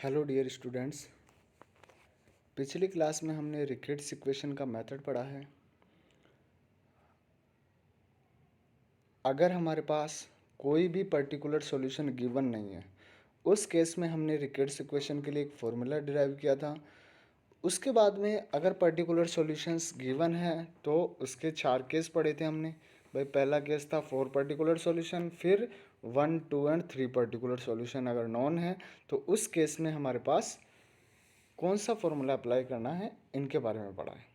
Hello dear students. पिछली class में हमने रिकेट्स इक्वेशन का मेथड पढ़ा है। अगर हमारे पास कोई भी पर्टिकुलर सॉल्यूशन गिवन नहीं है, उस केस में हमने रिकेट्स इक्वेशन के लिए एक फॉर्मूला डिराइव किया था। उसके बाद में अगर पर्टिकुलर सॉल्यूशंस गिवन है तो उसके 4 केस पढ़े थे हमने। भाई पहला केस था 4 पर्टिकुलर सॉल्यूशन, फिर 1, 2 एंड 3 पर्टिकुलर सॉल्यूशन अगर नॉन है तो उस केस में हमारे पास कौन सा फॉर्मूला अप्लाई करना है, इनके बारे में पढ़ा है।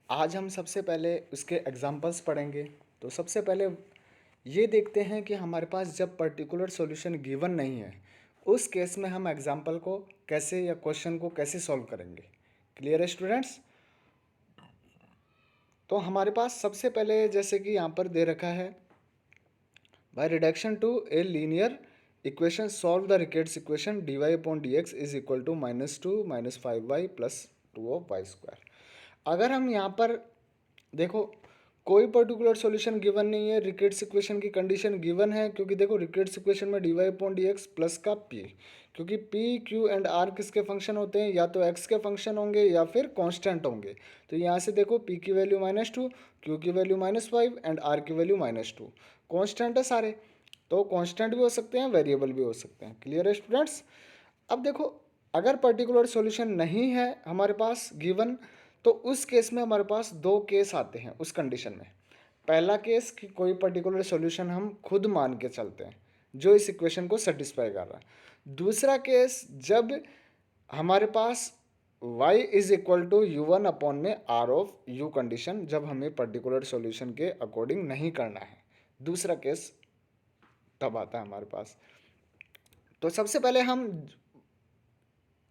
आज हम सबसे पहले उसके एग्जांपल्स पढ़ेंगे। तो सबसे पहले ये देखते हैं कि हमारे पास जब पर्टिकुलर सॉल्यूशन गिवन नहीं है, उस केस में हम एग्जांपल को कैसे या क्वेश्चन को कैसे सॉल्व करेंगे। क्लियर है स्टूडेंट्स? तो हमारे पास सबसे पहले जैसे कि यहाँ पर दे रखा है, by reduction to a linear equation solve the Riccati equation dy/dx is equal to -2 -5y plus 2 y²। अगर हम यहाँ पर देखो, कोई पर्टिकुलर सॉल्यूशन गिवन नहीं है, रिकेट्स इक्वेशन की कंडीशन गिवन है, क्योंकि देखो रिकेट्स इक्वेशन में dy/dx प्लस का p, क्योंकि p, q एंड r किसके फंक्शन होते हैं, या तो x के फंक्शन होंगे या फिर कांस्टेंट होंगे। तो यहाँ से देखो p की वैल्यू -2, q की वैल्यू -5 एंड r की वैल्यू -2। कांस्टेंट है सारे, तो कांस्टेंट भी हो सकते हैं, वेरिएबल भी हो सकते हैं। क्लियर है स्टूडेंट्स? अब देखो, अगर पर्टिकुलर सॉल्यूशन नहीं है हमारे पास गिवन, तो उस केस में हमारे पास 2 केस आते हैं उस कंडीशन में। पहला केस कि कोई पर्टिकुलर सॉल्यूशन हम खुद मान के चलते हैं जो इस इक्वेशन को सेटिस्फाई कर रहा है। दूसरा केस जब हमारे पास y is equal to u1 upon में r ऑफ u कंडीशन, जब हमें पर्टिकुलर सॉल्यूशन के अकॉर्डिंग नहीं करना है, दूसरा केस तब आता है हमारे पास। तो सबसे पहले हम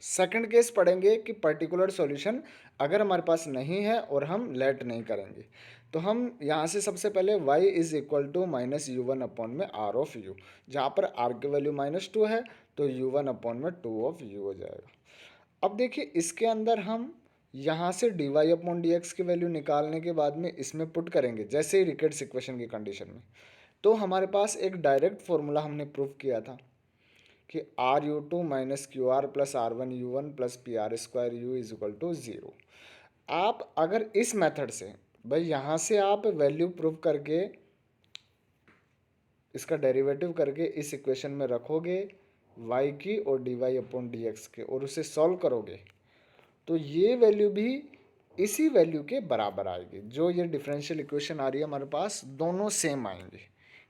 सेकंड केस पढ़ेंगे कि पर्टिकुलर सॉल्यूशन अगर हमारे पास नहीं है और हम लेट नहीं करेंगे, तो हम यहाँ से सबसे पहले y is equal to -u1 upon में r ऑफ u, जहाँ पर r की वैल्यू -2 है तो u1 अपॉन में 2 ऑफ u हो जाएगा। अब देखिए इसके अंदर हम यहाँ से dy/dx की वैल्यू निकालने के बाद में इसमें पुट करेंगे, जैसे ही रिकेट्स इक्वेशन की कंडीशन में, तो हमारे पास एक डायरेक्ट फॉर्मूला हमने प्रूव किया था कि RU2 minus QR plus R1U1 plus PR² is equal to 0। आप अगर इस मेथड से, भाई यहाँ से आप वैल्यू प्रूव करके इसका डेरिवेटिव करके इस इक्वेशन में रखोगे y की और dy/dx के, और उसे सॉल्व करोगे, तो ये वैल्यू भी इसी वैल्यू के बराबर आएगी। जो ये डिफरेंशियल इक्वेशन आ रही है हमारे पास, दोनों सेम आएंगे।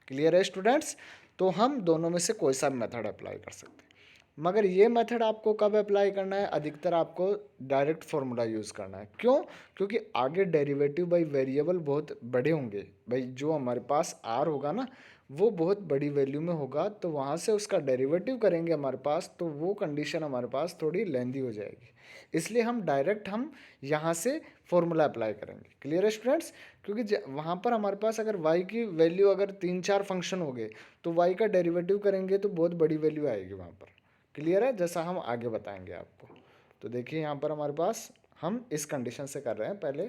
क्लियर है स्टूडेंट्स? तो हम दोनों में से कोई सा मेथड अप्लाई कर सकते हैं, मगर ये मेथड आपको कब अप्लाई करना है, अधिकतर आपको डायरेक्ट फार्मूला यूज़ करना है। क्यों? क्योंकि आगे डेरिवेटिव बाई वेरिएबल बहुत बड़े होंगे। भाई जो हमारे पास आर होगा ना, वो बहुत बड़ी वैल्यू में होगा, तो वहाँ से उसका डेरिवेटिव करेंगे हमारे पास, तो वो कंडीशन हमारे पास थोड़ी लेंदी हो जाएगी। इसलिए हम डायरेक्ट यहाँ से फॉर्मूला अप्लाई करेंगे। क्लियर है स्टूडेंट्स? क्योंकि वहाँ पर हमारे पास अगर y की वैल्यू अगर 3-4 फंक्शन हो गए, तो y का डेरिवेटिव करेंगे तो बहुत बड़ी वैल्यू आएगी वहाँ पर। क्लियर है? जैसा हम आगे बताएंगे आपको। तो देखिए यहाँ पर हमारे पास हम इस कंडीशन से कर रहे हैं पहले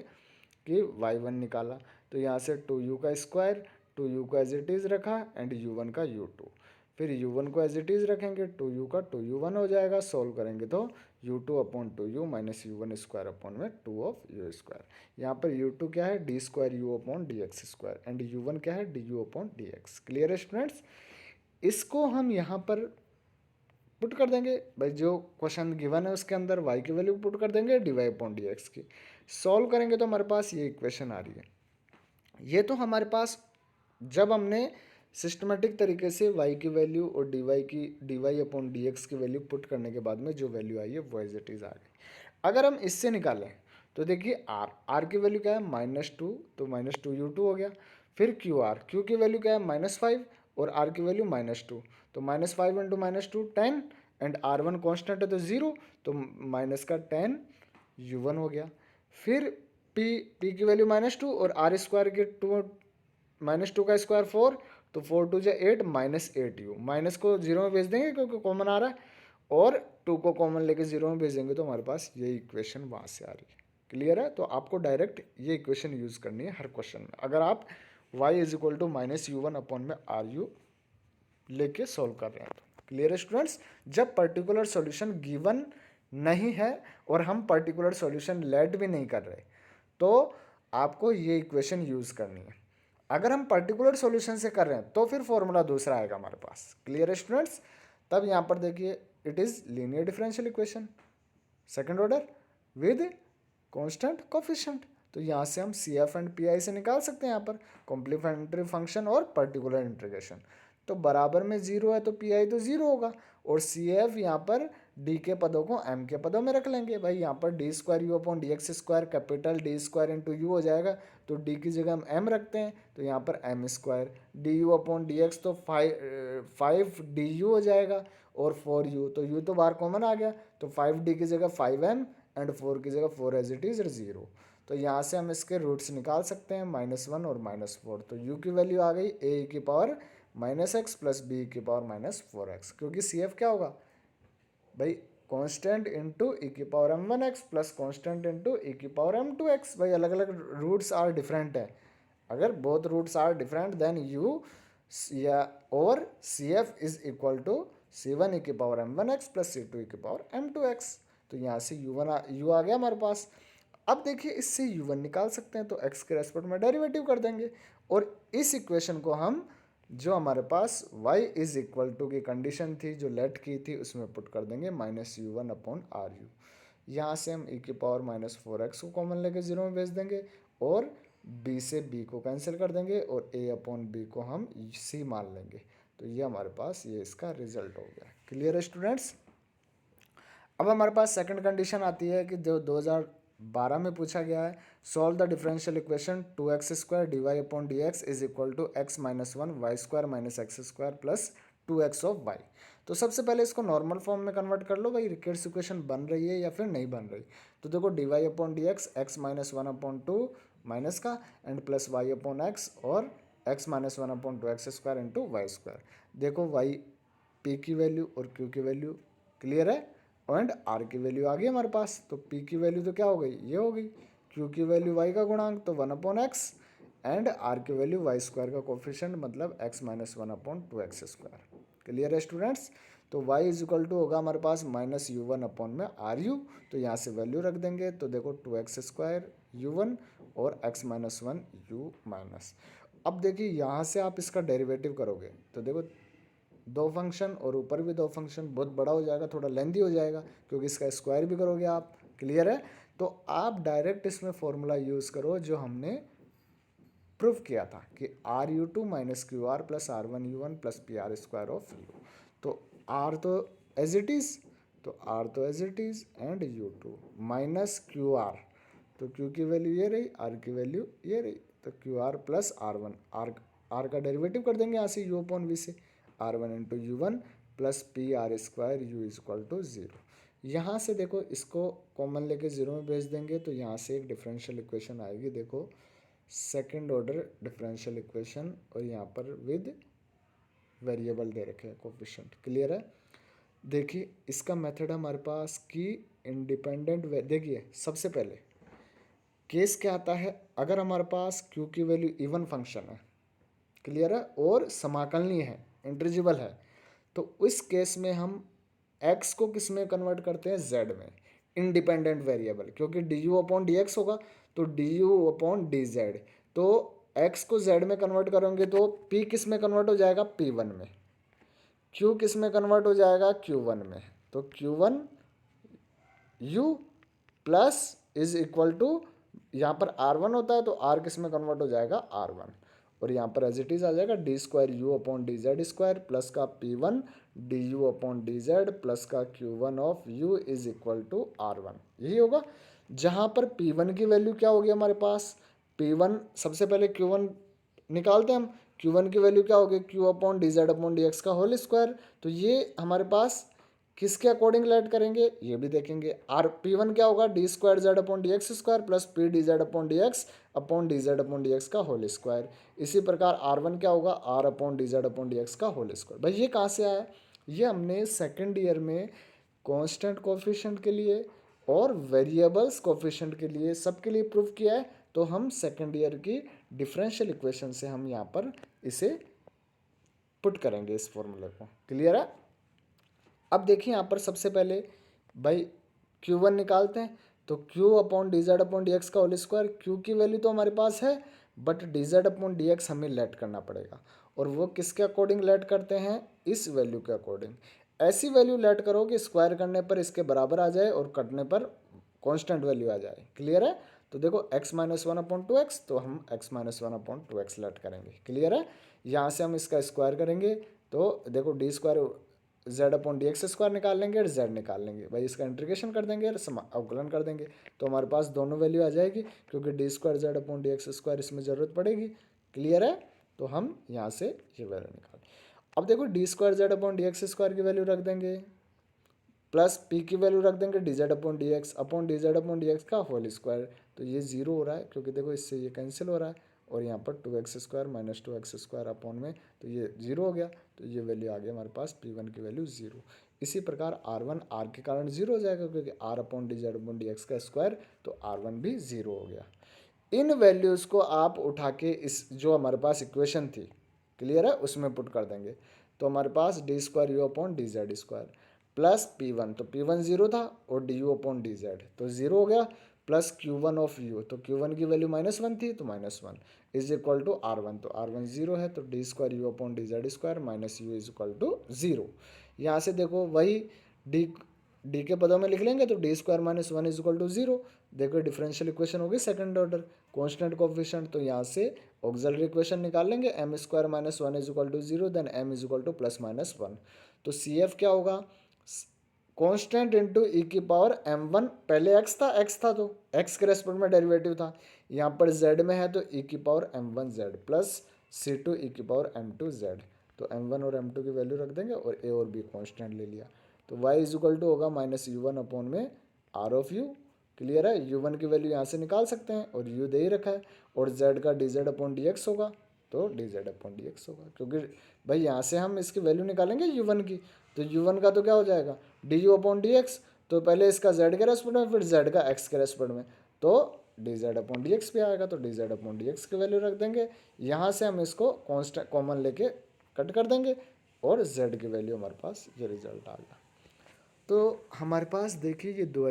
कि y1 निकाला, तो यहाँ से 2u का स्क्वायर, 2u को एज इट इज़ रखा एंड u1 का u2, फिर u1 को एज इट इज़ रखेंगे, 2u का 2u1 हो जाएगा। सॉल्व करेंगे तो u2 upon 2u minus u1 square upon में 2 ऑफ u स्क्वायर। यहाँ पर u2 क्या है, D square u upon dx square, and u1 क्या है, du अपॉन dx। क्लियर है स्टूडेंट्स? इसको हम यहाँ पर पुट कर देंगे। भाई जो क्वेश्चन गिवन है उसके अंदर y की वैल्यू पुट कर देंगे dy/dx की। सॉल्व करेंगे तो हमारे पास ये इक्वेशन आ रही है। ये तो हमारे पास जब हमने सिस्टमेटिक तरीके से y की वैल्यू और dy/dx की वैल्यू पुट करने के बाद में जो वैल्यू आई है वो एज इट इज़ आ गई। अगर हम इससे निकालें तो देखिए r की वैल्यू क्या है, -2, तो -2u2 हो गया। फिर q की वैल्यू क्या है, -5, और r की वैल्यू -2, तो -5 इंटू -2 10, एंड r1 कॉन्स्टेंट है तो 0, तो माइनस का 10 u1 हो गया। फिर p की वैल्यू -2 और r स्क्वायर के 2, -2 का स्क्वायर 4, तो 4 2 जा 8, -8u, माइनस को 0 में भेज देंगे क्योंकि कॉमन आ रहा है, और 2 को कॉमन लेके 0 में भेज देंगे तो हमारे पास ये इक्वेशन वहाँ से आ रही है। क्लियर है? तो आपको डायरेक्ट ये इक्वेशन यूज़ करनी है हर क्वेश्चन में, अगर आप y is equal to -u1 upon में ru लेके सॉल्व कर रहे हैं तो। क्लियर है स्टूडेंट्स? जब पर्टिकुलर सॉल्यूशन गिवन नहीं है और हम पर्टिकुलर सॉल्यूशन लेट भी नहीं कर रहे, तो आपको ये इक्वेशन यूज़ करनी है। अगर हम पर्टिकुलर सॉल्यूशन से कर रहे हैं तो फिर फॉर्मूला दूसरा आएगा हमारे पास। क्लियर है स्टूडेंट्स? तब यहाँ पर देखिए, it is linear differential equation second order with constant coefficient. तो यहाँ से हम C F and P I से निकाल सकते हैं यहाँ पर कॉम्प्लीमेंट्री फंक्शन और पर्टिकुलर इंटीग्रेशन। तो बराबर में जीरो है तो पी आई तो जीरो होगा, और सी एफ यहाँ पर डी के पदों को एम के पदों में रख लेंगे। भाई यहाँ पर D square you upon d x square capital D square into you हो जाएगा, तो डी की जगह हम एम रखते हैं, तो यहाँ पर m square d you upon d x, तो 5 डी यू हो जाएगा, और 4u, तो u तो बाहर कॉमन आ गया, तो 5d की जगह 5m एंड 4 की जगह 4 एज इट इज़ 0। तो यहाँ से हम इसके रूट्स निकाल सकते हैं -1 और -4। तो u की वैल्यू आ गई a की पावर -x प्लस b की पावर -4x, क्योंकि CF क्या होगा भाई, कांस्टेंट इंटू e की power m1x plus constant into e की पावर m2x। भाई अलग अलग रूट्स आर डिफरेंट है, अगर both roots are different then u या और CF is equal to C1 e की power m1x plus C2 e की पावर m2x। तो यहाँ से u आ गया हमारे पास। अब देखिए इससे u1 निकाल सकते हैं, तो x के रेस्पेक्ट में डेरिवेटिव कर देंगे, और इस इक्वेशन को हम जो हमारे पास y इज इक्वल टू की कंडीशन थी जो लेट की थी उसमें पुट कर देंगे -u1 अपॉन RU। यहाँ से हम e की पावर -4x को कॉमन लेके 0 में भेज देंगे, और b से b को कैंसिल कर देंगे, और a अपॉन b को हम c मान लेंगे। तो ये हमारे पास ये इसका रिजल्ट हो गया। क्लियर है स्टूडेंट्स? अब हमारे पास सेकंड कंडीशन आती है कि जो 2012 में पूछा गया है, solve the differential equation 2x² dy upon dx is equal to x -1 y² -x² plus 2x of y। तो सबसे पहले इसको नॉर्मल फॉर्म में कन्वर्ट कर लो भाई, रिकेट्स इक्वेशन बन रही है या फिर नहीं बन रही। तो देखो dy upon dx x -1 upon 2 minus का and plus y upon x और x -1 upon 2x² into y²। देखो y p की वैल्यू और q की वैल्यू क्लियर है, एंड r की वैल्यू आ गई हमारे पास। तो p की वैल्यू तो क्या हो गई, ये हो गई, q की वैल्यू y का गुणांक तो 1 अपॉन x, एंड r की वैल्यू y² का कोफिशिएंट मतलब x -1 अपॉन 2x²। क्लियर है स्टूडेंट्स? तो y इज इक्वल टू होगा हमारे पास -u1 अपॉन में RU। तो यहाँ से वैल्यू रख देंगे, तो देखो 2x² u1 और x -1 u माइनस। अब देखिए यहाँ से आप इसका डेरिवेटिव करोगे तो देखो दो फंक्शन और ऊपर भी दो फंक्शन, बहुत बड़ा हो जाएगा, थोड़ा लेंदी हो जाएगा क्योंकि इसका स्क्वायर भी करोगे आप। क्लियर है? तो आप डायरेक्ट इसमें फॉर्मूला यूज़ करो जो हमने प्रूव किया था कि RU2 - QR plus R1U1 plus PR² of U। तो R तो एज इट इज़, तो R तो as it is and U2 minus QR, तो Q की वैल्यू ये रही, R की वैल्यू ये रही, तो QR प्लस R1, R का डेरिवेटिव कर देंगे यहाँ से U अपॉन V से, R1 into U1 plus PR² U is equal to 0। यहाँ से देखो इसको कॉमन लेके 0 में भेज देंगे, तो यहाँ से एक डिफरेंशियल इक्वेशन आएगी, देखो सेकंड ऑर्डर डिफरेंशियल इक्वेशन, और यहाँ पर विद वेरिएबल दे रखे हैं कोफिशिएंट। क्लियर है? देखिए इसका मेथड हमारे पास कि इंडिपेंडेंट, देखिए सबसे पहले केस क्या आता है, अगर हमारे पास q की वैल्यू इवन फंक्शन है, क्लियर है, और समाकलनीय है, इंटरजिबल है, तो इस केस में हम x को किस में कन्वर्ट करते हैं, z में, इंडिपेंडेंट वेरिएबल, क्योंकि du अपॉन dx होगा तो du अपॉन dz। तो x को z में कन्वर्ट करोगे तो p किस में कन्वर्ट हो जाएगा, p1 में, q किस में कन्वर्ट हो जाएगा, q1 में, तो q1 u plus is equal to, यहाँ पर R1 होता है तो R किस में कन्वर्ट हो जाएगा, R1, और यहाँ पर एज इट इज आ जाएगा d² u upon dz² plus का p1 du upon dz plus का q1 of u is equal to R1। यही होगा, जहाँ पर p1 की वैल्यू क्या होगी हमारे पास, p1 सबसे पहले q1 निकालते हैं हम, q1 की वैल्यू क्या होगी, q upon dz upon dx का होल स्क्वायर। तो ये हमारे पास किसके अकॉर्डिंग लेट करेंगे ये भी देखेंगे। आर p1 क्या होगा, d² z upon dx² plus p dz upon dz upon dx का होल स्क्वायर। इसी प्रकार r1 क्या होगा, r अपॉन dz का होल स्क्वायर। भाई ये कहाँ से आया, ये हमने सेकेंड ईयर में कांस्टेंट कोफिशिएंट के लिए और वेरिएबल्स कोफिशिएंट के लिए सबके लिए प्रूव किया है। तो हम सेकेंड ईयर की डिफरेंशियल इक्वेशन से हम यहाँ पर इसे पुट करेंगे इस फॉर्मूले को। क्लियर है? अब देखिए यहाँ पर सबसे पहले भाई Q1 निकालते हैं, तो Q upon D Z upon d x का होल स्क्वायर। Q की वैल्यू तो हमारे पास है, but D Z upon d x हमें लेट करना पड़ेगा, और वो किसके अकॉर्डिंग लेट करते हैं, इस वैल्यू के अकॉर्डिंग। ऐसी वैल्यू लेट करो कि स्क्वायर करने पर इसके बराबर आ जाए और कटने पर कांस्टेंट वैल्यू आ जाए। क्लियर है? तो देखो x minus one upon two x, तो हम x minus one upon two x let करेंगे। क्लियर है? यहाँ से हम इसका स्क्वायर करेंगे, तो देखो d square z upon d x square निकाल लेंगे और जेड निकाल लेंगे भाई, इसका इंटीग्रेशन कर देंगे और अवकलन कर देंगे, तो हमारे पास दोनों वैल्यू आ जाएगी, क्योंकि D square z upon d x square इसमें ज़रूरत पड़ेगी। क्लियर है? तो हम यहाँ से ये वैल्यू निकाल, अब देखो d square z upon d x square की वैल्यू रख देंगे, प्लस पी की वैल्यू रख देंगे D Z upon D Z upon d x का होल स्क्वायर। तो ये जीरो हो रहा है, क्योंकि देखो इससे ये कैंसिल हो रहा है, और यहाँ पर two x square minus two x square upon में, तो ये जीरो हो गया, तो ये वैल्यू आ गई हमारे पास P1 की वैल्यू जीरो। इसी प्रकार R1 R के कारण जीरो हो जाएगा, क्योंकि R upon D Z upon d x का स्क्वायर, तो R1 भी जीरो हो गया। इन वैल्यूज़ को आप उठा के इस जो हमारे पास इक्वेशन थी, क्लियर है, उसमें पुट कर देंगे, तो हमारे पास D square you upon D Z square plus P1, तो P1 जीरो था, और D you upon D Z तो जीरो हो गया, प्लस Q1 ऑफ यू, तो Q1 की वैल्यू माइनस वन थी, तो minus one is equal to R1, तो R1 जीरो है, तो d square you upon D Z square minus u is equal to zero. यहाँ से देखो वही डी के पदों में लिख लेंगे, तो d square minus one is equal to zero. देखो डिफरेंशियल इक्वेशन होगी सेकंड ऑर्डर, कांस्टेंट कोफिशिएंट, तो यहाँ से ऑक्सिलरी इक्वेशन निकाल लेंगे, m square minus one is equal to zero, then m is equal to plus minus one. तो C F क्या होगा, कांस्टेंट इंटू ई की पावर एम वन, पहले एक्स था तो एक्स के रेस्पेक्ट में डेरिवेटिव था, यहाँ पर जेड में है तो ई की power M one Z plus C two E की पावर एम टू जेड। तो एम वन और एम टू की वैल्यू रख देंगे, और ए और बी कांस्टेंट ले लिया, तो y इज इक्वल टू होगा माइनस यू वन अपॉन में आर ऑफ यू। क्लियर है? यू वन की वैल्यू यहाँ से निकाल सकते हैं, और यू दे ही रखा है, और z का D Z upon d x होगा, तो D Z upon d x होगा, क्योंकि भाई यहाँ से हम इसकी वैल्यू निकालेंगे यू वन की, तो यू वन का तो क्या हो जाएगा D you upon d x, तो पहले इसका z के रेस्पेक्ट में, फिर z का x के रेस्पेक्ट में, तो D Z upon d x भी आएगा, तो D Z upon d x की वैल्यू रख देंगे। यहाँ से हम इसको कॉन्स्टेंट कॉमन लेके कट कर देंगे, और z की वैल्यू हमारे पास ये रिजल्ट आ गया। तो हमारे पास देखिए ये दो